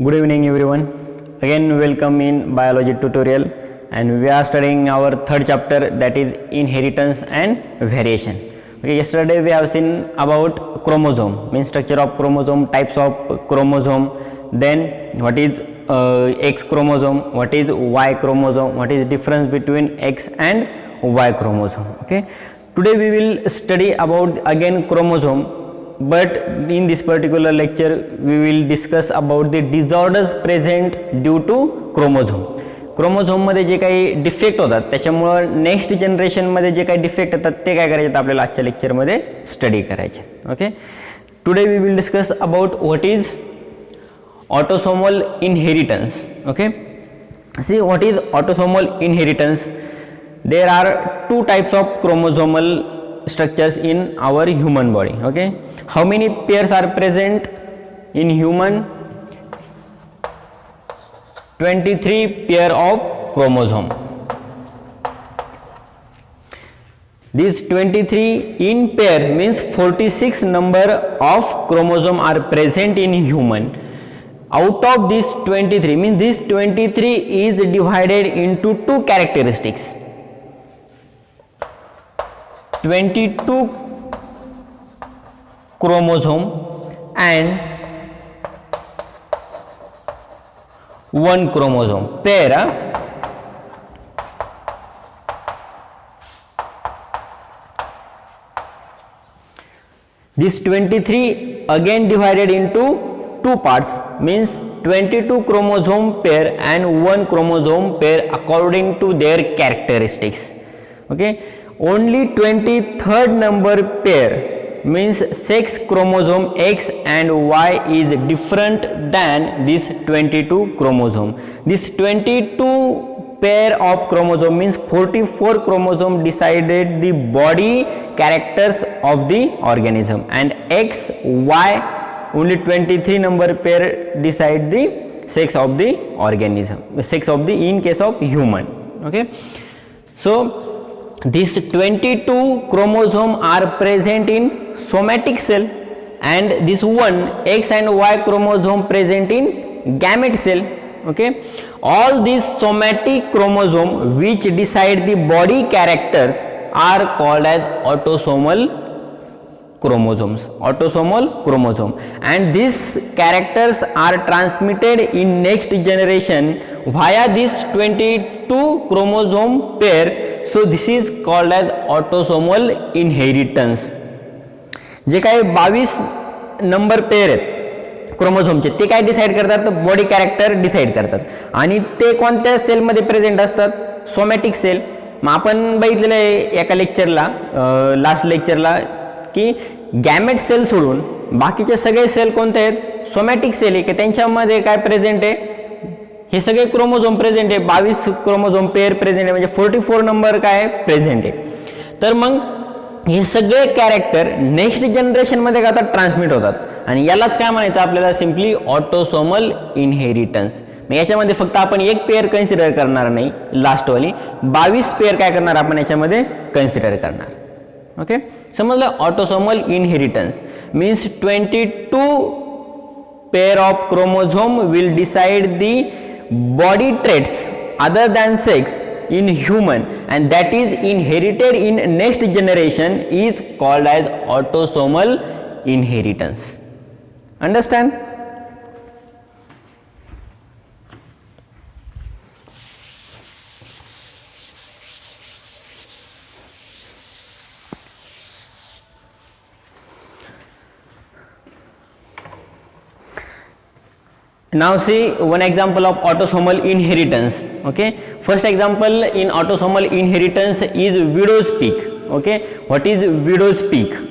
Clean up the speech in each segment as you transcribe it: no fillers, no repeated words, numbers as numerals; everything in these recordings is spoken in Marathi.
Good evening everyone. Again welcome in biology tutorial, and we are studying our third chapter, that is inheritance and variation. Okay, yesterday we have seen about chromosome, means structure of chromosome, types of chromosome, then what is X chromosome, what is Y chromosome, what is difference between X and Y chromosome. Okay, today we will study about again chromosome, but in this particular lecture we will discuss about the disorders present due to chromosome मध्ये जे काही डिफेक्ट होतात त्याच्यामुळे नेक्स्ट जनरेशन मध्ये जे काही डिफेक्ट येतात ते काय करायचे आपल्याला आजच्या लेक्चर मध्ये स्टडी करायचे. Okay, today we will discuss about what is autosomal inheritance. Okay, see what is autosomal inheritance. There are two types of chromosomal structures in our human body. Okay, how many pairs are present in human? 23 pair of chromosome. These 23 in pair means 46 number of chromosome are present in human. Out of this 23 means this 23 is divided into two characteristics. 22 chromosome and 1 chromosome pair. This 23 again divided into two parts, means 22 chromosome pair and 1 chromosome pair according to their characteristics. Okay, only 23rd number pair means sex chromosome X and Y is different than this 22 chromosome. This 22 pair of chromosome means 44 chromosome decided the body characters of the organism, and X Y only 23 number pair decide the sex of the organism, sex of the in case of human. Okay, so these 22 chromosome are present in somatic cell, and this one X and Y chromosome present in gamete cell. Okay, all these somatic chromosome which decide the body characters are called as autosomal chromosomes. Autosomal chromosome, and these characters are transmitted in next generation via this 22 chromosome pair. So this is called as autosomal inheritance. जे काही 22 नंबर पेअर आहेत क्रोमोझोमचे ते काय डिसाईड करतात, बॉडी कॅरेक्टर डिसाईड करतात, आणि ते कोणत्या सेलमध्ये प्रेझेंट असतात, सोमॅटिक सेल. मग आपण बघितलेलं आहे एका लेक्चरला, लास्ट लेक्चरला, की गॅमेट सेल सोडून बाकीचे सगळे सेल कोणते आहेत, सोमॅटिक सेल आहे, की त्यांच्यामध्ये काय प्रेझेंट आहे, हे सगळे क्रोमोझोम प्रेझेंट आहे, 22 क्रोमोझोम पेअर प्रेझेंट आहे, म्हणजे 44 नंबर काय प्रेझेंट आहे. तर मग हे सगळे कॅरेक्टर नेक्स्ट जनरेशन मध्ये आता ट्रान्समिट होतात, आणि यालाच काय म्हणायचं आपल्याला, सिम्पली ऑटोसोमल इनहेरिटन्स. मग याच्यामध्ये फक्त आपण एक पेअर कन्सिडर करणार नाही, लास्टवाली 22 पेअर काय करणार आपण याच्यामध्ये कन्सिडर करणार. ओके, समजलं. Autosomal inheritance means 22 pair of chromosome will decide the body traits other than sex in human, and that is inherited in next generation is called as autosomal inheritance. Understand? Now see one example of autosomal inheritance. Okay, first example in autosomal inheritance is widow's peak. Okay, what is widow's peak?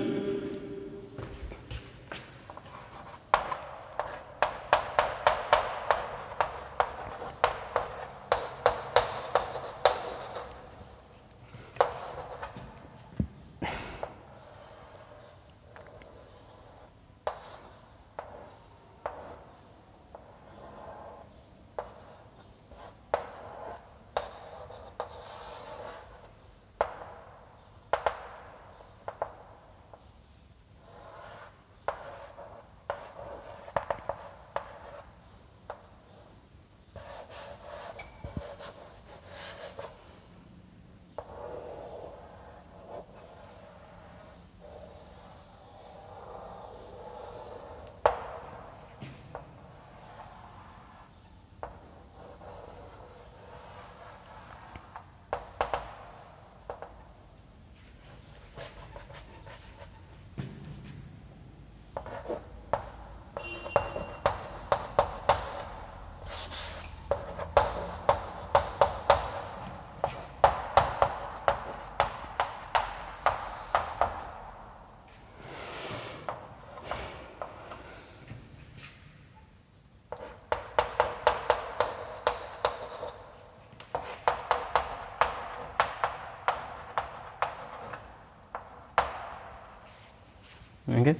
Okay,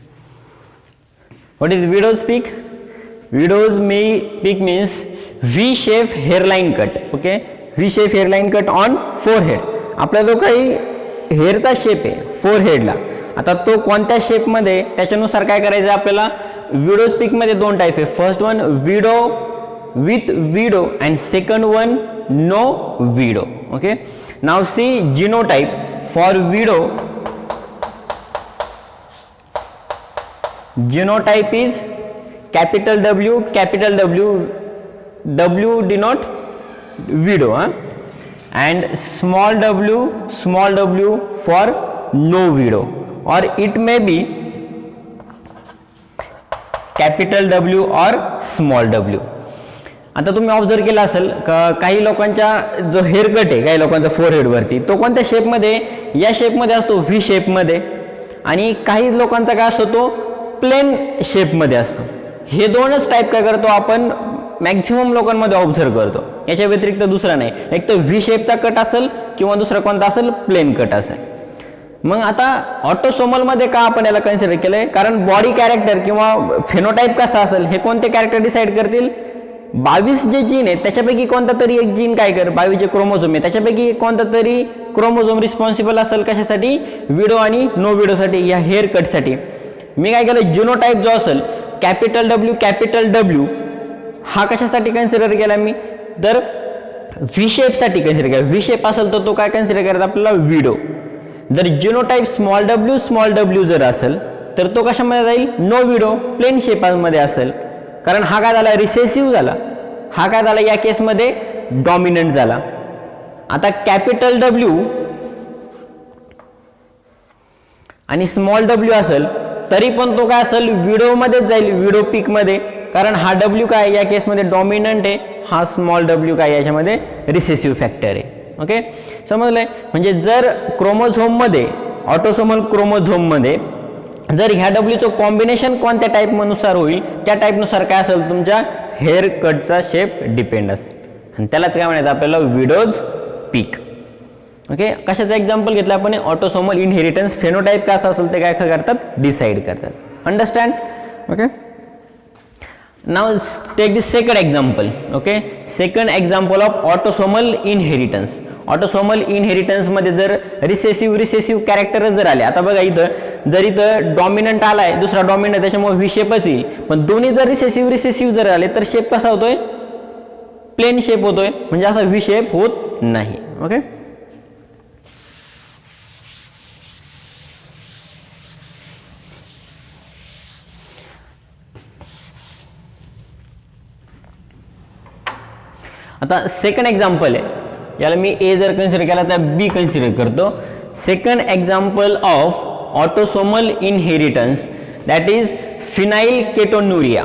what is widow's peak? Widow's peak means V shape hairline cut. Okay, V shape hairline cut on forehead. आपला जो काही हेअरचा शेप आहे फोरहेडला, आता तो कोणत्या शेपमध्ये त्याच्यानुसार काय करायचं आपल्याला. विडोज पीक मध्ये दोन टाईप आहे. First one widow with widow and second one no widow. Okay, now see genotype for widow. Genotype is capital W, capital W, W denote widow, and small w for no widow, or it may be capital W or small w. आता तुम्ही ऑब्झर्व केला असेल काही लोकांच्या जो हेअर कट आहे काही लोकांचा फोरहेड वरती तो कोणत्या शेपमध्ये, या शेपमध्ये असतो व्ही शेपमध्ये, आणि काही लोकांचा काय असतो तो प्लेन शेपमध्ये असतो. हे दोनच टाईप काय करतो आपण मॅक्झिमम लोकांमध्ये ऑब्झर्व करतो. याच्या व्यतिरिक्त दुसरा नाही. एक तर व्ही शेपचा कट असेल किंवा दुसरा कोणता असेल प्लेन कट असेल. मग आता ऑटोसोमलमध्ये का आपण याला कन्सिडर केलंय, कारण बॉडी कॅरेक्टर किंवा फेनोटाईप कसा असेल हे कोणते कॅरेक्टर डिसाईड करतील. 22 जे जीन आहेत त्याच्यापैकी कोणता तरी एक जीन काय कर, 22 जे क्रोमोझोम आहे त्याच्यापैकी कोणता तरी क्रोमोझोम रिस्पॉन्सिबल असेल कशासाठी, विडो आणि नो विडोसाठी, या हेअर कटसाठी. मी काय केलं, जीनोटाईप जो असेल कॅपिटल डब्ल्यू हा कशासाठी कन्सिडर केला मी, तर व्ही शेपसाठी कन्सिडर केला. व्ही शेप असेल तर तो काय कन्सिडर करायचा आपल्याला विडो. जर जीनोटाईप स्मॉल डब्ल्यू जर असेल तर तो कशामध्ये जाईल, नो विडो, प्लेन शेपमध्ये असेल. कारण हा काय झाला रिसेसिव्ह झाला, हा काय झाला या केसमध्ये डॉमिनंट झाला. आता कॅपिटल डब्ल्यू आणि स्मॉल डब्ल्यू असेल तरी पण तो काय असेल विडो मध्येच जाईल, विडो पीक मध्ये, कारण हा डब्ल्यू काय या केसमध्ये डॉमिनंट आहे, हा स्मॉल डब्ल्यू काय याच्यामध्ये रिसेसिव्ह फॅक्टर आहे. ओके, समजलंय. म्हणजे जर क्रोमोझोम मध्ये ऑटोसोमल क्रोमोझोम मध्ये जर ह्या डब्ल्यूचं कॉम्बिनेशन कोणत्या टाईपनुसार होईल त्या टाईपनुसार काय असेल तुमच्या हेअर कटचा शेप डिपेंड असेल, आणि त्यालाच काय म्हणायचं आपल्याला विडोज पीक. ओके, कशाचं एक्झाम्पल घेतलं आपण, ऑटोसोमल इनहेरिटन्स. फेनोटाईप कसा असेल ते काय करतात, डिसाईड करतात. Understand. Okay, now take the second example. Okay, second example of autosomal inheritance. ऑटोसोमल इनहेरिटन्स मध्ये जर रिसेसिव्ह कॅरेक्टर जर आले, आता बघा इथं जर इथं डॉमिनंट आलाय दुसरा डॉमिनंट त्याच्यामुळे व्ही शेपच येईल, पण दोन्ही जर रिसेसिव्ह जर आले तर शेप कसा होतोय, प्लेन शेप होतोय, म्हणजे असा व्ही शेप होत नाही. ओके, आता सेकंड एक्झाम्पल आहे, याला मी ए जर कन्सिडर केला तर बी कन्सिडर करतो. Second example of autosomal inheritance that is phenylketonuria.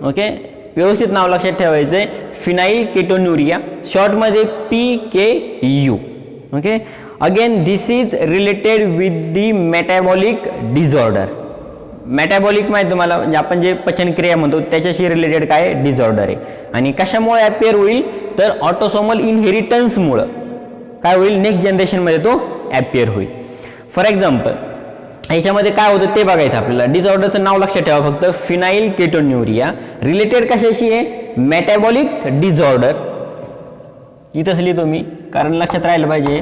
Okay, व्यवस्थित नाव लक्षात ठेवायचंय, फिनाइल केटोन्युरिया, शॉर्टमध्ये PKU. Okay, again this is related with the metabolic disorder. Metabolic माहिती तुम्हाला, म्हणजे आपण जे पचनक्रिया म्हणतो त्याच्याशी रिलेटेड काय डिसऑर्डर आहे, आणि कशामुळे अपेअर होईल तर ऑटोसोमल इनहेरिटन्समुळं काय होईल, नेक्स्ट जनरेशनमध्ये तो अपेअर होईल. फॉर एक्झाम्पल याच्यामध्ये काय होतं ते बघायचं आपल्याला. डिसऑर्डरचं नाव लक्षात ठेवा फक्त, फिनाइल केटोन्युरिया, रिलेटेड कशाशी आहे, मेटाबॉलिक डिसऑर्डर. इथंच लिहितो मी कारण लक्षात राहिलं पाहिजे,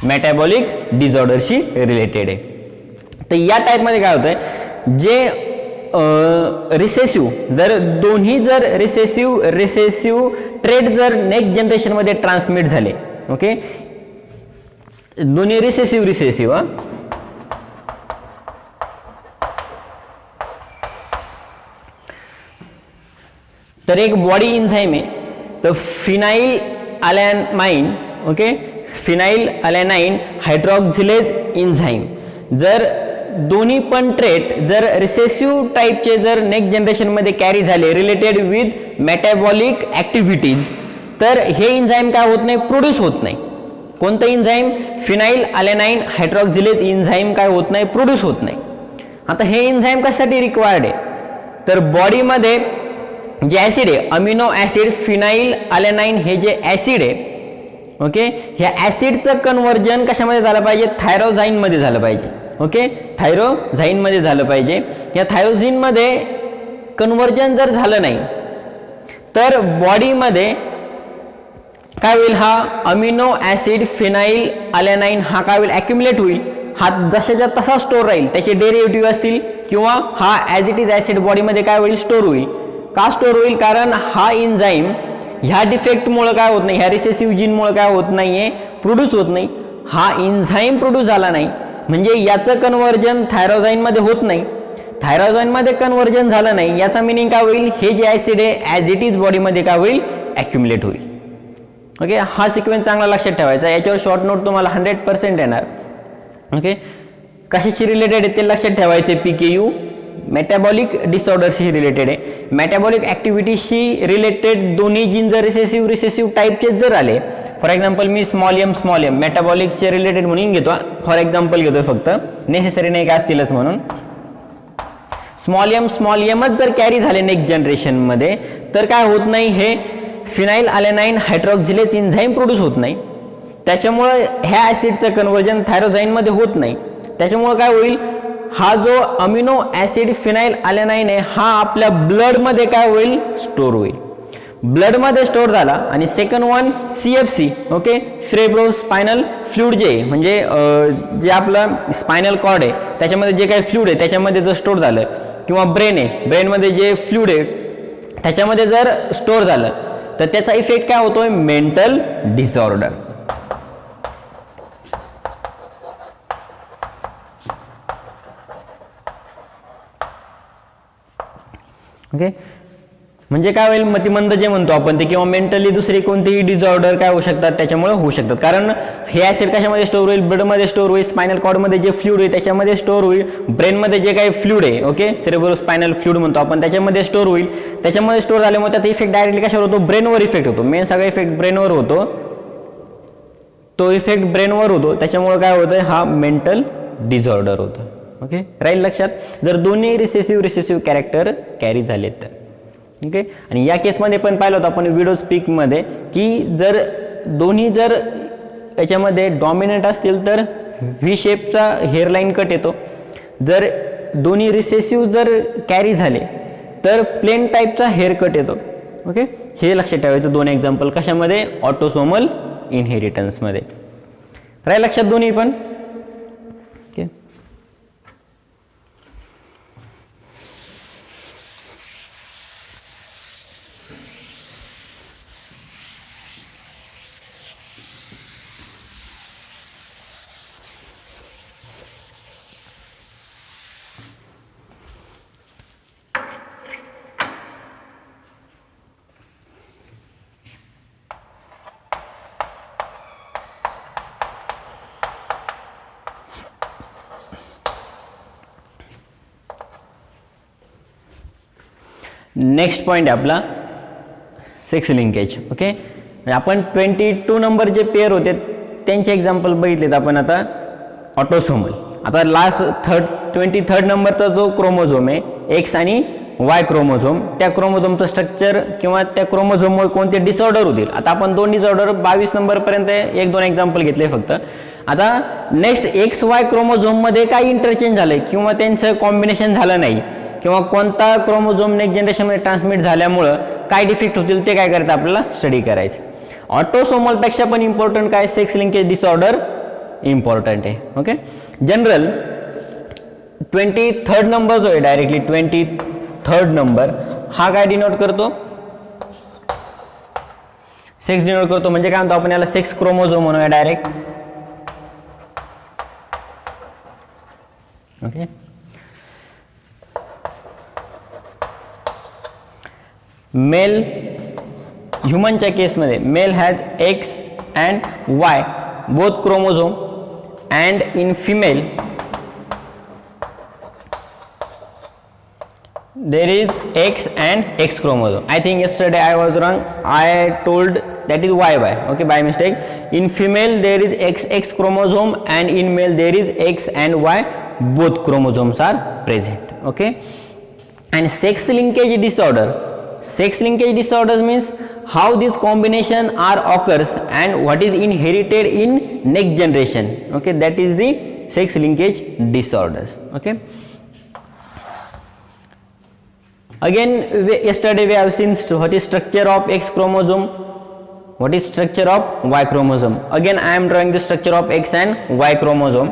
मेटाबॉलिक डिसऑर्डरशी रिलेटेड आहे. तर या टाईपमध्ये काय होतंय, जे रिसेसिव्ह जर दोन्ही जर रिसेसिव्ह ट्रेट जर नेक्स्ट जनरेशनमध्ये ट्रान्समिट झाले, ओके, दोन्ही रिसेसिव्ह तर एक बॉडी इन्झाईम आहे, तर phenylalanine. Okay, phenylalanine hydroxylase enzyme. जर दोन्ही पण ट्रेट जर रिसेसिव्ह टाईपचे जर नेक्स्ट जनरेशनमध्ये कॅरी झाले रिलेटेड विथ मेटाबॉलिक ॲक्टिव्हिटीज, तर हे इन्झाईम काय होत नाही, प्रोड्यूस होत नाही. कोणतं इन्झाईम, फिनाइल अलॅनाइन हायड्रॉक्झिलेज इन्झाईम काय होत नाही, प्रोड्यूस होत नाही. आता हे इन्झाईम कशासाठी रिक्वायर्ड आहे, तर बॉडीमध्ये जे ॲसिड आहे, अमिनो ॲसिड फिनाइल अलॅनाइन हे जे ॲसिड आहे, ओके, ह्या ॲसिडचं कन्व्हर्जन कशामध्ये झालं पाहिजे, थायरोझाईनमध्ये झालं पाहिजे. ओके, थायरोझाईनमध्ये झालं पाहिजे. या थायरोझिनमध्ये कन्व्हर्जन जर झालं नाही तर बॉडीमध्ये काय होईल, हा अमिनो ॲसिड फिनाइल अलेनाइन हा काय होईल, ॲक्युमुलेट होईल. हा जशाच्या तसा स्टोर राहील, त्याचे डेरिव्हेटिव्ह असतील किंवा हा ॲज इट इज ॲसिड बॉडीमध्ये काय होईल, स्टोर होईल. का स्टोर होईल, कारण हा एन्झाईम ह्या डिफेक्टमुळे काय होत नाही, ह्या रिसेसिव्ह जीनमुळे काय होत नाहीये, प्रोड्यूस होत नाही. हा एन्झाईम प्रोड्यूस झाला नाही म्हणजे याचं कन्व्हर्जन थायरोझाईनमध्ये होत नाही. थायरोझाईनमध्ये कन्व्हर्जन झालं नाही याचा मिनिंग काय होईल, हे जे ॲसिड आहे ॲज इट इज बॉडीमध्ये काय होईल, ॲक्युमुलेट होईल. ओके, हा सिक्वेन्स चांगला लक्षात ठेवायचा. याच्यावर शॉर्ट नोट तुम्हाला 100% येणार. ओके, कशाशी रिलेटेड आहे ते लक्षात ठेवायचे. PKU मेटाबॉलिक डिसऑर्डरशी रिलेटेड आहे. मेटाबॉलिक ॲक्टिव्हिटीशी रिलेटेड दोन्ही जीन जर रिसेसिव्ह टाईपचे जर आले, फॉर एक्झाम्पल मी स्मॉल एम मेटाबॉलिकचे रिलेटेड म्हणून घेतो, फॉर एक्झाम्पल घेतो फक्त, नेसेसरी नाही का असतीलच म्हणून. स्मॉल एमच जर कॅरी झाले नेक्स्ट जनरेशनमध्ये तर काय होत नाही, हे फिनाइल अलेनाइन हायड्रॉक्झिलेज एन्झाईम प्रोड्यूस होत नाही. त्याच्यामुळे ह्या ॲसिडचं कन्व्हर्जन थायरोझाईनमध्ये होत नाही. त्याच्यामुळे काय होईल, हा जो अमिनो ॲसिड फिनाइल अलेनाइन आहे हा आपल्या ब्लडमध्ये काय होईल, स्टोर होईल. ब्लडमध्ये स्टोर झाला. आणि second one CFC, okay, cerebro spinal fluid जे म्हणजे जे आपलं स्पायनल कॉर्ड आहे त्याच्यामध्ये जे काही फ्लुइड आहे त्याच्यामध्ये जर स्टोर झालं, किंवा ब्रेन आहे, ब्रेनमध्ये जे फ्लुइड आहे त्याच्यामध्ये जर स्टोर झालं तर त्याचा इफेक्ट काय होतोय, मेंटल डिसऑर्डर. ओके, म्हणजे काय होईल, मतिमंद जे म्हणतो आपण ते, किंवा मेंटली दुसरी कोणतीही डिसऑर्डर काय होऊ शकतात त्याच्यामुळे होऊ शकतात. कारण हे ॲसिड कशामध्ये स्टोर होईल, ब्लडमध्ये स्टोर होईल, स्पायनल कॉर्डमध्ये जे फ्लुइड आहे त्याच्यामध्ये स्टोर होईल, ब्रेनमध्ये जे काही फ्लुइड आहे, ओके, सेरेब्रो स्पायनल फ्लुइड म्हणतो आपण, त्याच्यामध्ये स्टोर होईल. त्याच्यामध्ये स्टोर झाल्यामुळे त्याचा इफेक्ट डायरेक्टली कशावर होतो, ब्रेनवर इफेक्ट होतो. मेन सगळा इफेक्ट ब्रेनवर होतो, तो इफेक्ट ब्रेनवर होतो. त्याच्यामुळे काय होतं, हा मेंटल डिसऑर्डर होतं. ओके, राहील लक्षात, जर दोन्ही रिसेसिव्ह कॅरेक्टर कॅरी झाले तर. ओके, आणि या केसमध्ये पण पाहिलं होतं आपण विडो स्पीकमध्ये की जर दोन्ही जर याच्यामध्ये डॉमिनंट असतील तर व्ही शेपचा हेअरलाईन कट येतो. जर दोन्ही रिसेसिव्ह जर कॅरी झाले तर प्लेन टाईपचा हेअर कट येतो. ओके, हे लक्षात ठेवायचं. दोन एक्झाम्पल कशामध्ये, ऑटोसोमल इनहेरिटन्समध्ये. राहील लक्षात दोन्ही पण. ओके, नेक्स्ट पॉइंट आहे आपला सेक्स लिंकेज. ओके, आपण 22 नंबर जे पेअर होते त्यांचे एक्झाम्पल बघितलेत आपण आता ऑटोसोमल. आता लास्ट 23rd नंबरचा जो क्रोमोझोम आहे एक्स आणि वाय क्रोमोझोम, त्या क्रोमोझोमचं स्ट्रक्चर किंवा त्या क्रोमोझोममुळे कोणते डिसऑर्डर होतील. आता आपण दोन डिसऑर्डर 22 नंबरपर्यंत 1-2 एक्झाम्पल घेतले फक्त. आता नेक्स्ट XY क्रोमोझोममध्ये काय इंटरचेंज झालंय किंवा त्यांचं कॉम्बिनेशन झालं नाही, किंवा कोणता क्रोमोझोम नेक्स्ट जनरेशनमध्ये ट्रान्समिट झाल्यामुळं काय डिफेक्ट होतील ते काय करायचं आपल्याला स्टडी करायचं. ऑटोसोमलपेक्षा पण इम्पॉर्टंट काय, सेक्स लिंकेज डिसऑर्डर इम्पॉर्टंट आहे. ओके, जनरल 23rd नंबर जो आहे डायरेक्टली 23rd नंबर हा काय डिनोट करतो, सेक्स डिनोट करतो. म्हणजे काय म्हणतो आपण याला, सेक्स क्रोमोझोम म्हणूया डायरेक्ट. ओके, मेल ह्युमनच्या केसमध्ये male has X and Y both chromosome, and in female there is X and X chromosome. I think yesterday I was wrong, I told that is YY, okay, by mistake. In female there is XX chromosome and in male there is X and Y, both chromosomes are present. Okay, and sex linkage disorder means how this combination are occurs and what is inherited in next generation. Okay, that is the sex linkage disorders. Okay, again yesterday we have seen what is structure of X chromosome, what is structure of Y chromosome. Again I am drawing the structure of X and Y chromosome.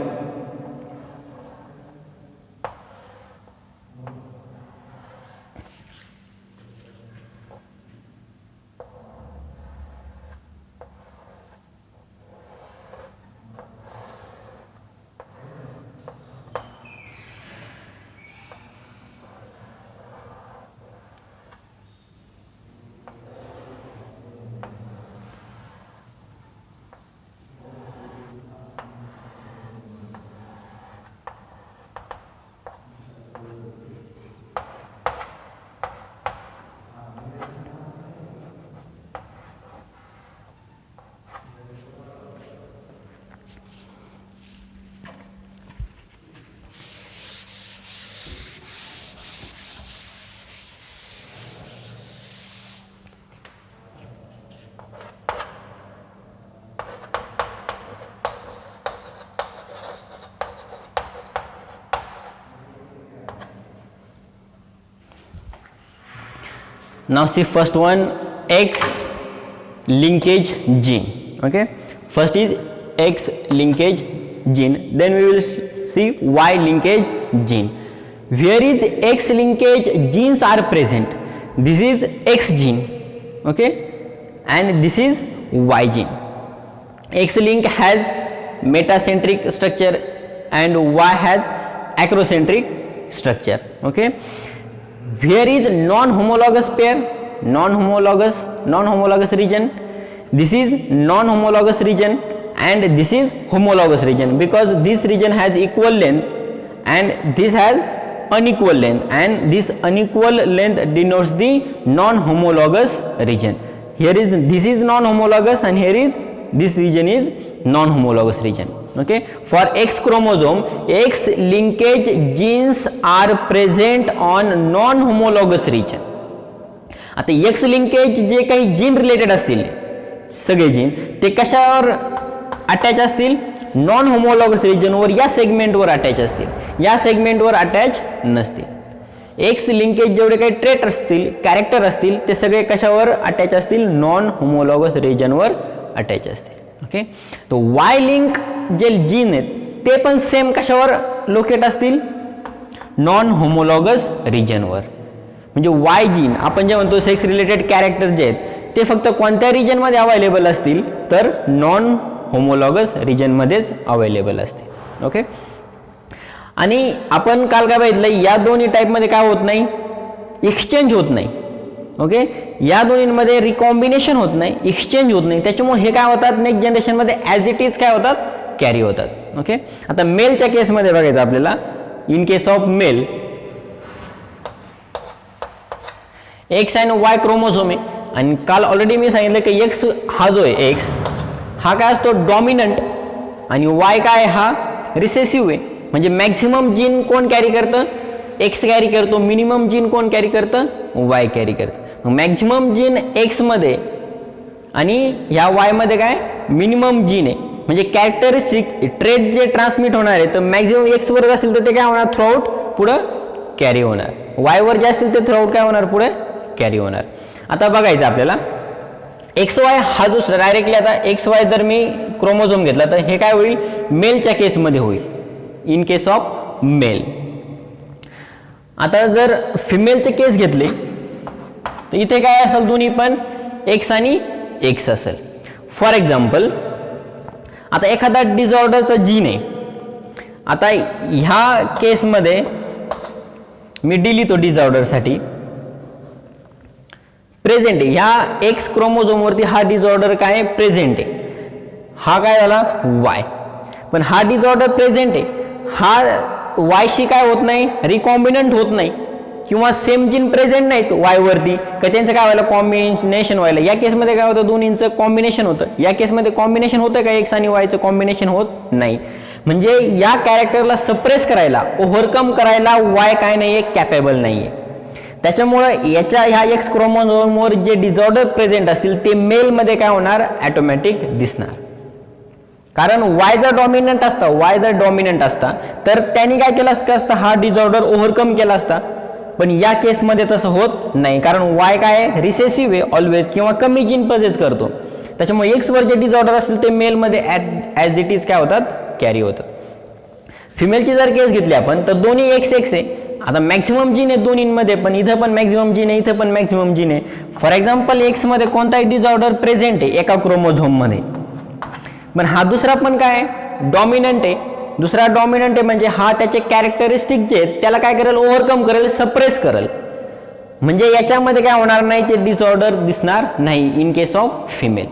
Now see first one, X linkage gene. Okay, first is X linkage gene, then we will see Y linkage gene. Where is X linkage genes are present? This is X gene, okay, and this is Y gene. X link has metacentric structure and Y has acrocentric structure. Okay, where is non-homologous pair? Non-homologous region. This is non-homologous region and this is homologous region, because this region has equal length and this has unequal length, and this unequal length denotes the non-homologous region. Here is this is non-homologous and here is this region is non-homologous region. Okay, for X chromosome, X linkage genes are present on non-homologous region. आता X linkage जे काही जीन रिलेटेड असतील सगळे जीन ते कशावर अटॅच असतील? नॉन होमोलॉगस रिजनवर या सेगमेंटवर अटॅच असतील, या सेगमेंटवर अटॅच नसतील. X लिंकेज जेवढे काही ट्रेट असतील, कॅरेक्टर असतील, ते सगळे कशावर अटॅच असतील? नॉन होमोलॉगस रिजनवर अटॅच असतील. ओके, तो Y लिंक जे जीन आहेत ते पण सेम कशावर लोकेट असतील? नॉन होमोलॉगस रिजनवर. म्हणजे Y जीन आपण जे म्हणतो सेक्स रिलेटेड कॅरेक्टर जे आहेत ते फक्त कोणत्या रिजन मध्ये अवेलेबल असतील? तर नॉन होमोलॉगस रिजन मध्येच अवेलेबल असतील. ओके, आणि आपण काल काय बघितलं, या दोन्ही टाइप मध्ये काय होत नाही? एक्सचेंज होत नाही. ओके, या दोन्हीमध्ये रिकॉम्बिनेशन होत नाही, एक्सचेंज होत नाही. त्याच्यामुळे हे काय होतात? नेक्स्ट जनरेशन मध्ये ॲज इट इज काय होतात? कॅरी होतात. ओके, आता मेलच्या केसमध्ये बघायचं आपल्याला. In case of mail X आणि Y क्रोमोझोम आहे, आणि काल ऑलरेडी मी सांगितलं की X हा जो आहे X हा काय असतो? डॉमिनंट, आणि Y काय हा रिसेसिव्ह आहे. म्हणजे मॅक्सिमम जीन कोण कॅरी करतं? X कॅरी करतो. मिनिमम जीन कोण कॅरी करतं? Y कॅरी करतं. मॅक्सिमम जीन X मध्ये आणि ह्या Y मध्ये काय मिनिमम जीन आहे. म्हणजे कॅरेक्टरिस्टिक ट्रेट जे ट्रान्समिट होणार आहे तर मॅक्सिमम X वर असतील तर ते काय होणार? थ्रूआउट पुढे कॅरी होणार. Y वर जे असतील ते थ्रूआउट काय होणार? पुढे कॅरी होणार. आता बघायचं आपल्याला XY हा जो डायरेक्टली आता XY जर मी क्रोमोझोम घेतला तर हे काय होईल? मेलच्या केसमध्ये होईल, इन केस ऑफ मेल. आता जर फिमेलचे केस घेतले तर इथे काय असेल? दोन्ही पण X आणि X असेल. फॉर एक्झाम्पल आता एखादा डिसऑर्डरचा जीन आहे. आता ह्या केसमध्ये मी डी लिहितो डिसऑर्डरसाठी. प्रेझेंट आहे ह्या X क्रोमोझोम वरती हा डिसऑर्डर काय प्रेझेंट आहे. हा काय झाला? Y. पण हा डिसऑर्डर प्रेझेंट आहे, हा Y शी काय होत नाही? रिकॉम्बिनंट होत नाही, किंवा सेम जीन प्रेझेंट नाहीत Y वरती का त्यांचं काय व्हायला? कॉम्बिनेशन व्हायला. या केसमध्ये काय होतं? दोन्हींचं कॉम्बिनेशन होतं. या केसमध्ये कॉम्बिनेशन होतं का? X आणि Y चं कॉम्बिनेशन होत नाही. म्हणजे या कॅरेक्टरला सप्रेस करायला, ओव्हरकम करायला Y काय नाहीये? कॅपेबल नाहीये. त्याच्यामुळे याच्या ह्या एक्स क्रोमोझोमवर जे डिसऑर्डर प्रेझेंट असतील ते मेलमध्ये काय होणार, ऑटोमॅटिक दिसणार. कारण वाय जर डॉमिनंट असता तर त्यांनी काय केलं असतं, हा डिसऑर्डर ओव्हरकम केला असता. पण या केसमध्ये तसं होत नाही, कारण वाय काय रिसेसिव्ह आहे ऑलवेज, किंवा कमी जीन प्रोड्यूस करतो. त्याच्यामुळे एक्स वर जे डिसऑर्डर असतील ते मेलमध्ये ॲज इट इज काय होतात, कॅरी होतात. फिमेलची जर केस घेतली आपण तर दोन्ही एक्स एक्स आहे. आता मॅक्झिमम जीन आहे दोन्हीमध्ये, पण इथं पण मॅक्झिमम जीन आहे, इथं पण मॅक्झिमम जीन आहे. फॉर एक्झाम्पल एक्स मध्ये कोणताही डिसऑर्डर प्रेझेंट आहे एका क्रोमोझोममध्ये, पण हा दुसरा पण काय डॉमिनंट आहे. दुसरा डॉमिनंट आहे म्हणजे हा त्याचे कॅरेक्टरिस्टिक जे आहेत त्याला काय करेल, ओव्हरकम करेल, सप्रेस करेल. म्हणजे याच्यामध्ये काय होणार नाही, ते डिसऑर्डर दिसणार नाही इन केस ऑफ फिमेल.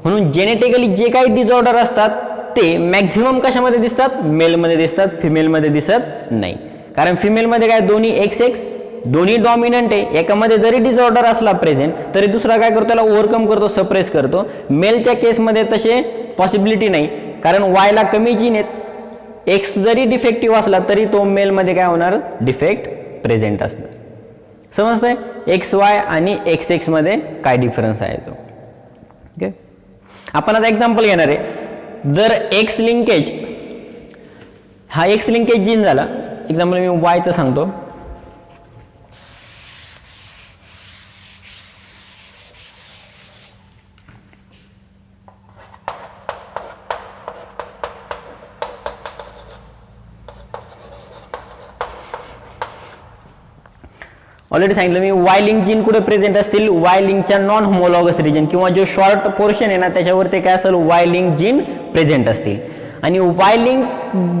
म्हणून जेनेटिकली जे काही डिसऑर्डर असतात ते मॅक्झिमम कशामध्ये दिसतात, मेलमध्ये दिसतात, फिमेलमध्ये दिसत नाही. कारण फिमेलमध्ये काय दोन्ही एक्स एक्स, दोन्ही डॉमिनंट आहे. एकामध्ये जरी डिसऑर्डर असला प्रेझेंट तरी दुसरा काय करतो, त्याला ओव्हरकम करतो, सप्रेस करतो. मेलच्या केसमध्ये तसे पॉसिबिलिटी नाही, कारण वायला कमी जीन आहेत. एक्स जरी डिफेक्टिव्ह असला तरी तो मेलमध्ये काय होणार, डिफेक्ट प्रेझेंट असणार. समजतंय एक्स वाय आणि एक्स एक्स मध्ये काय डिफरन्स आहे तो. ओके, आपण आता एक्झाम्पल घेणार आहे. जर एक्स लिंकेज हा एक्स लिंकेज जीन झाला, एक्झाम्पल मी वायचं सांगतो. ऑलरेडी सांगितलं मी, वाय लिंक जीन कुठे प्रेझेंट असतील, वाय लिंकच्या नॉन होमोलॉगस रिजन किंवा जो शॉर्ट पोर्शन आहे ना त्याच्यावर ते काय असेल, वाय लिंक जीन प्रेझेंट असतील. आणि वाय लिंक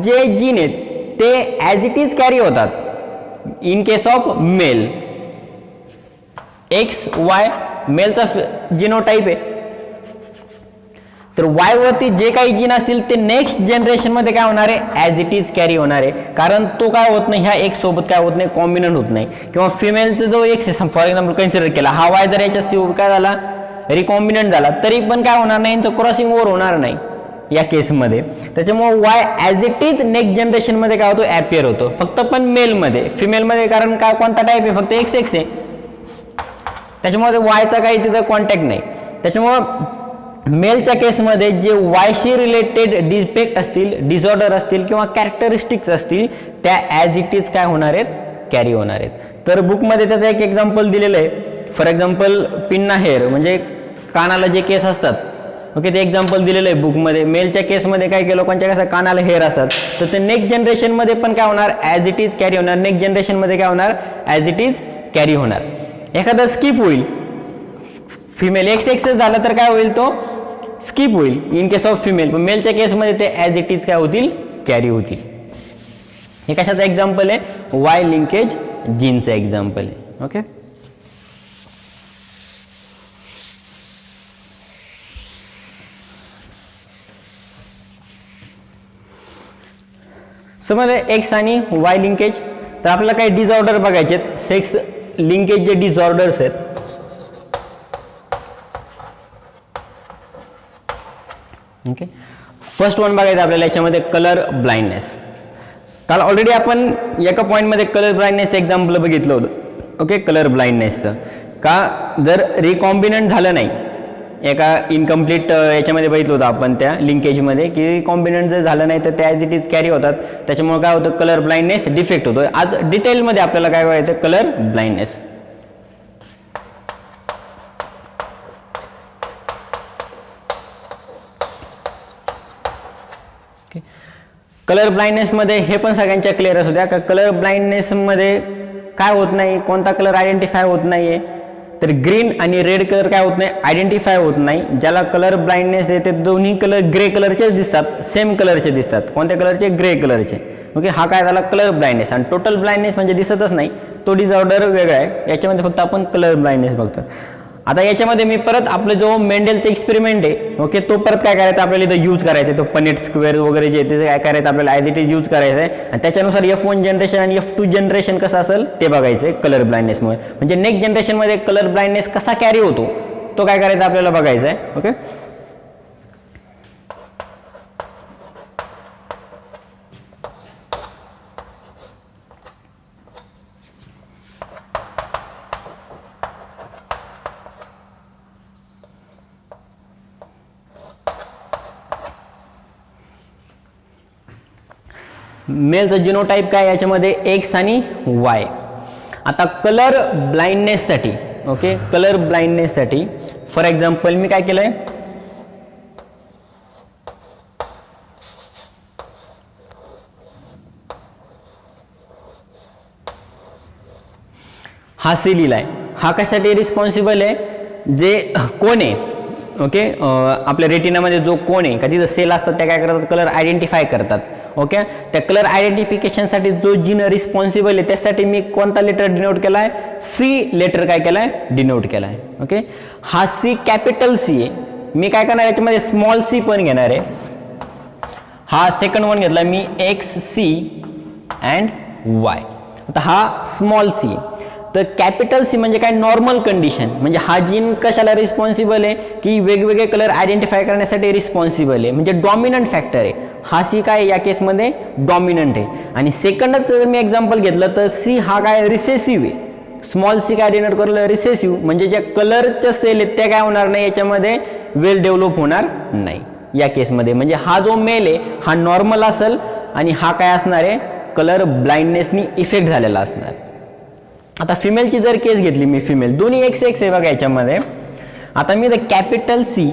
जे जीन आहेत ते ॲज इट इज कॅरी होतात in case of male. X Y मेलचा जिनोटाईप आहे, तर वाय वरती जे काही जीन असतील ते नेक्स्ट जनरेशन मध्ये काय होणार आहे, ॲज इट इज कॅरी होणार आहे. कारण तो काय होत नाही, ह्या एक्स सोबत काय होत नाही, कॉम्बिनंट होत नाही. किंवा फिमेलचा जो एक्स फॉर एक्झाम्पल कन्सिडर केला, हा वाय जर याच्या काय झाला, रिकॉम्बिनंट झाला तरी पण काय होणार नाही, यांचं क्रॉसिंग ओव्हर होणार नाही या केसमध्ये. त्याच्यामुळे Y as it is next generation मध्ये काय होतो, ॲपियर होतो. फक्त पण मेलमध्ये, फिमेलमध्ये कारण काय कोणता टाईप आहे, फक्त एक्स एक्स आहे, त्याच्यामुळे वायचा काही तिथं कॉन्टॅक्ट नाही. त्याच्यामुळं मेलच्या केसमध्ये जे वायशी रिलेटेड डिफेक्ट असतील, डिसऑर्डर असतील किंवा कॅरेक्टरिस्टिक्स असतील त्या ॲज इट इज काय होणार आहेत, कॅरी होणार आहेत. तर बुकमध्ये त्याचं एक एक्झाम्पल दिलेलं आहे. फॉर एक्झाम्पल पिन्ना हेअर म्हणजे कानाला जे केस असतात, ओके, ते एक्झाम्पल दिलेलं आहे बुकमध्ये. मेलच्या केसमध्ये काय केलं, लोकांच्या कसं कानाला हेअर असतात, तर ते नेक्स्ट जनरेशनमध्ये पण काय होणार, ॲज इट इज कॅरी होणार. नेक्स्ट जनरेशनमध्ये काय होणार, ॲज इट इज कॅरी होणार. एखादा स्किप होईल, फिमेल एक्स एक्स झालं तर काय होईल, तो स्किप होईल इन केस ऑफ फिमेल. पण मेलच्या केसमध्ये ते ॲज इट इज काय होतील, कॅरी होतील. हे कशाचं एक्झाम्पल आहे, वाय लिंकेज जीनचं एक्झाम्पल आहे. ओके, समजलं एक्स आणि वाय लिंकेज. तर आपल्याला काही डिसऑर्डर बघायचे आहेत, सेक्स लिंकेज जे डिसऑर्डर्स आहेत. ओके, फर्स्ट वन बघायचं आपल्याला याच्यामध्ये कलर ब्लाइंडनेस. काल ऑलरेडी आपण एका पॉईंटमध्ये कलर ब्लाइंडनेस एक्झाम्पल बघितलं होतं. ओके, कलर ब्लाइंडनेसचं का जर रिकॉम्बिनंट झालं नाही, एका इनकम्प्लीट याच्यामध्ये बघितलं होतं आपण त्या लिंकेजमध्ये की रिकॉम्बिनंट जर झालं नाही तर त्या ॲज इट इज कॅरी होतात. त्याच्यामुळे काय होतं, कलर ब्लाइंडनेस डिफेक्ट होतो. आज डिटेलमध्ये आपल्याला काय बघायचं, कलर ब्लाइंडनेस. कलर ब्लाइंडनेसमध्ये हे पण सगळ्यांच्या क्लिअर असू द्या का, कलर ब्लाइंडनेसमध्ये काय होत नाही, कोणता कलर आयडेंटिफाय होत नाहीये, तर ग्रीन आणि रेड कलर काय होत नाही, आयडेंटिफाय होत नाही. ज्याला कलर ब्लाइंडनेस आहे ते दोन्ही कलर ग्रे कलरचेच दिसतात, सेम कलरचे दिसतात. कोणत्या कलरचे, ग्रे कलरचे. ओके, हा काय झाला कलर ब्लाइंडनेस. आणि टोटल ब्लाइंडनेस म्हणजे दिसतच नाही, तो डिसऑर्डर वेगळा आहे. याच्यामध्ये फक्त आपण कलर ब्लाइंडनेस बघतो. आता याच्यामध्ये मी परत आपलं जो मेंडेलचा एक्सपेरिमेंट आहे, ओके, तो परत काय करायचं आपल्याला इथं यूज करायचं आहे. तो पनेट स्क्वेअर वगैरे जे ते काय करायचं आपल्याला ॲज इट इज यूज करायचं आहे. आणि त्याच्यानुसार F1 जनरेशन आणि F2 जनरेशन कसं असेल ते बघायचं आहे कलर ब्लाइंडनेसमुळे. म्हणजे नेक्स्ट जनरेशनमध्ये कलर ब्लाइंडनेस कसा कॅरी होतो तो काय करायचा आपल्याला बघायचा आहे. ओके, मेलचं जिनोटाईप काय याच्यामध्ये एक्स आणि वाय. आता कलर ब्लाइंडनेससाठी ओके, कलर ब्लाइंडनेससाठी फॉर एक्झाम्पल मी काय केलंय, हा सी लिहिलाय. हा कशासाठी रिस्पॉन्सिबल आहे, जे कोण आहे ओके आपल्या रेटिनामध्ये जो कोण आहे का तिथं सेल असतात त्या काय करतात, कलर आयडेंटिफाय करतात. ओके, त्या कलर आयडेंटिफिकेशनसाठी जो जीन रिस्पॉन्सिबल आहे त्यासाठी मी कोणता लेटर डिनोट केला आहे, सी लेटर काय केला आहे, डिनोट केला आहे. ओके, हा सी कॅपिटल सी आहे. मी काय करणार याच्यामध्ये स्मॉल सी पण घेणार आहे. हा सेकंड वन घेतला मी एक्स सी अँड वाय. आता हा स्मॉल सी, तर कॅपिटल सी म्हणजे काय, नॉर्मल कंडिशन. म्हणजे हा जीन कशाला रिस्पॉन्सिबल आहे की वेगवेगळे कलर आयडेंटिफाय करण्यासाठी रिस्पॉन्सिबल आहे, म्हणजे डॉमिनंट फॅक्टर आहे. हा सी काय या केसमध्ये डॉमिनंट आहे. आणि सेकंडच जर मी एक्झाम्पल घेतलं तर सी हा काय रिसेसिव्ह आहे. स्मॉल सी काय डिनोट करलं, रिसेसिव्ह, म्हणजे ज्या कलरच्या सेल आहेत त्या काय होणार नाही याच्यामध्ये वेल डेव्हलप होणार नाही या केसमध्ये. म्हणजे हा जो मेल आहे हा नॉर्मल असेल आणि हा काय असणार आहे, कलर ब्लाइंडनेसनी इफेक्ट झालेला असणार. आता फिमेलची जर केस घेतली मी, फिमेल दोन्ही एक्स एक्स आहे बघा याच्यामध्ये. आता मी द कॅपिटल सी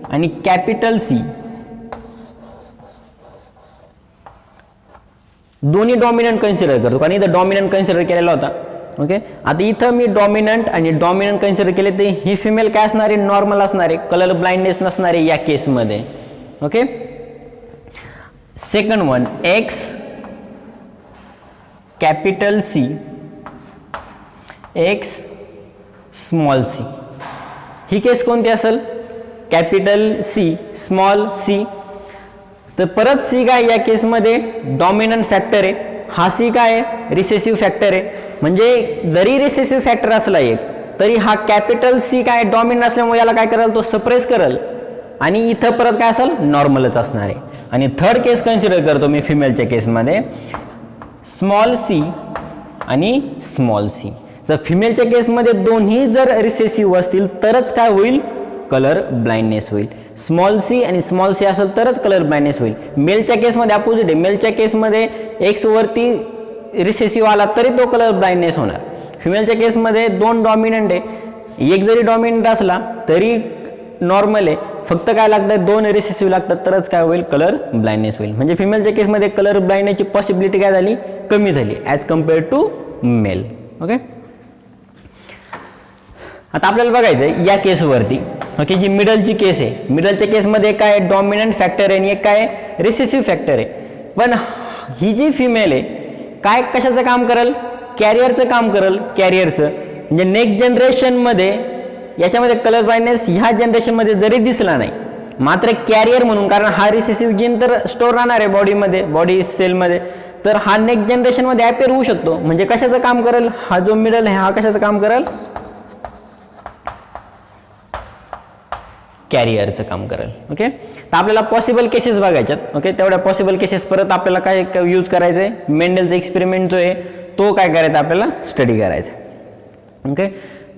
आणि कॅपिटल सी दोन्ही डॉमिनंट कन्सिडर करतो, कारण इथं डॉमिनंट कन्सिडर केलेला होता. ओके, आता इथं मी डॉमिनंट आणि डॉमिनंट कन्सिडर केले तर ही फिमेल काय असणार आहे, नॉर्मल असणार आहे, कलर ब्लाइंडनेस नसणार आहे या केसमध्ये. Okay, second one X capital C X small C, ही केस कोणती असेल, कॅपिटल सी स्मॉल सी. तर परत सी काय या केसमध्ये डॉमिनंट फॅक्टर आहे, हा सी काय आहे रिसेसिव्ह फॅक्टर आहे. म्हणजे जरी रिसेसिव्ह फॅक्टर असला एक तरी हा कॅपिटल सी काय डॉमिनंट असल्यामुळे याला काय करेल, तो सप्रेस करेल आणि इथं परत काय असेल, नॉर्मलच असणार आहे. आणि थर्ड केस कन्सिडर करतो मी फिमेलच्या केसमध्ये, स्मॉल सी आणि स्मॉल सी. तर फिमेलच्या केसमध्ये दोन्ही जर रिसेसिव्ह असतील तरच काय होईल, कलर ब्लाइंडनेस होईल. स्मॉल सी आणि स्मॉल सी असेल तरच कलर ब्लाइंडनेस होईल. मेलच्या केसमध्ये अपोजिट आहे. मेलच्या केसमध्ये एक्स वरती रिसेसिव्ह आला तरी तो कलर ब्लाइंडनेस होणार. फिमेलच्या केसमध्ये दोन डॉमिनंट आहे, एक जरी डॉमिनंट असला तरी नॉर्मल आहे, फक्त काय लागतं, दोन रिसेसिव्ह लागतात तरच काय होईल, कलर ब्लाइंडनेस होईल. म्हणजे फिमेलच्या केसमध्ये कलर ब्लाइंडनेसची पॉसिबिलिटी काय झाली, कमी झाली as compare to male. Okay, आता आपल्याला बघायचं आहे या केसवरती. ओके, जी मिडलची केस आहे, मिडलच्या केसमध्ये काय डॉमिनंट फॅक्टर आहे आणि एक काय रिसेसिव्ह फॅक्टर आहे. पण ही जी फिमेल आहे काय कशाचं काम करेल, कॅरियरचं काम करेल. कॅरियरचं म्हणजे नेक्स्ट जनरेशनमध्ये याच्यामध्ये कलर ब्लाइंडनेस ह्या जनरेशनमध्ये जरी दिसला नाही, मात्र कॅरियर म्हणून, कारण हा रिसेसिव्ह जीन तर स्टोर राहणार आहे बॉडीमध्ये, बॉडी सेलमध्ये, तर हा नेक्स्ट जनरेशनमध्ये ॲपेअर होऊ शकतो. म्हणजे कशाचं काम करेल, हा जो मिडल आहे हा कशाचं काम करेल, कॅरियरचं काम करेल. ओके, तर आपल्याला पॉसिबल केसेस बघायच्यात. ओके, तेवढ्या पॉसिबल केसेस परत आपल्याला काय यूज करायचं आहे, मेंडेलचा एक्सपेरिमेंट जो आहे तो काय करायचा आपल्याला स्टडी करायचा. ओके,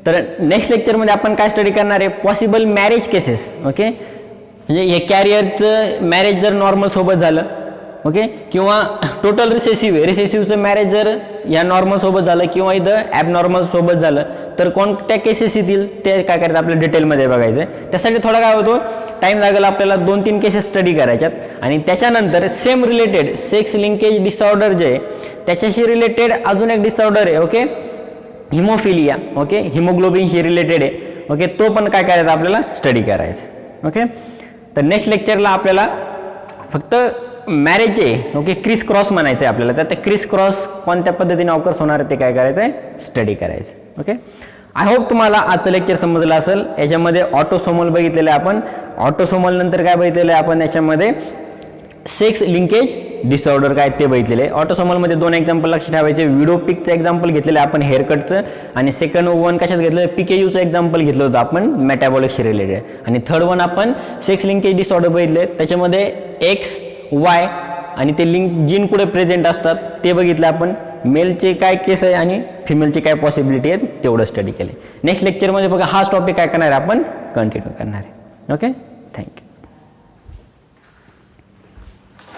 तर नेक्स्ट लेक्चरमध्ये आपण काय स्टडी करणार आहे, पॉसिबल मॅरेज केसेस. ओके, म्हणजे हे कॅरियरचं मॅरेज जर नॉर्मल सोबत झालं, ओके, किंवा टोटल रिसेसिव्ह आहे, रिसेसिव्हचं मॅरेज जर या नॉर्मल सोबत झालं किंवा इथं ॲबनॉर्मल सोबत झालं तर कोणत्या केसेस येतील ते काय करायचं आपल्याला डिटेलमध्ये बघायचं आहे. त्यासाठी थोडा काय होतो, टाईम लागेल आपल्याला, 2-3 केसेस स्टडी करायच्यात. आणि त्याच्यानंतर same related sex linkage disorder जे आहे त्याच्याशी रिलेटेड अजून एक डिसऑर्डर आहे. Okay, haemophilia. ओके, हिमोग्लोबिनशी रिलेटेड आहे. ओके, तो पण काय करायचा आपल्याला स्टडी करायचा. ओके, तर नेक्स्ट लेक्चरला आपल्याला फक्त मॅरेज आहे. ओके, क्रिस क्रॉस म्हणायचं आहे आपल्याला, तर ते क्रिस क्रॉस कोणत्या पद्धतीने ऑकर्स होणार आहे ते काय करायचं आहे, स्टडी करायचं. ओके, आय होप तुम्हाला आजचं लेक्चर समजलं असेल. याच्यामध्ये ऑटोसोमल बघितलेलं आहे आपण, ऑटोसोमल नंतर काय बघितलेलं आहे आपण, याच्यामध्ये सेक्स लिंकेज डिसऑर्डर काय ते बघितलेले. ऑटोसोमलमध्ये 2 एक्झाम्पल लक्ष ठेवायचे. विडोपिकचं एक्झाम्पल घेतलेलं आहे आपण हेअरकटचं, आणि सेकंड वन कशात घेतलं, PKUचं एक्झाम्पल घेतलं होतं आपण मेटाबॉलिकशी रिलेटेड, आणि थर्ड वन आपण सेक्स लिंकेज डिसऑर्डर बघितले. त्याच्यामध्ये एक्स वाय आणि ते लिंक जीन कुठे प्रेझेंट असतात ते बघितलं आपण. मेलचे काय केस आहे आणि फिमेलचे काय पॉसिबिलिटी आहेत तेवढं स्टडी केले. नेक्स्ट लेक्चरमध्ये बघा हाच टॉपिक काय करणार आहे आपण कंटिन्यू करणार आहे. Okay, thank you.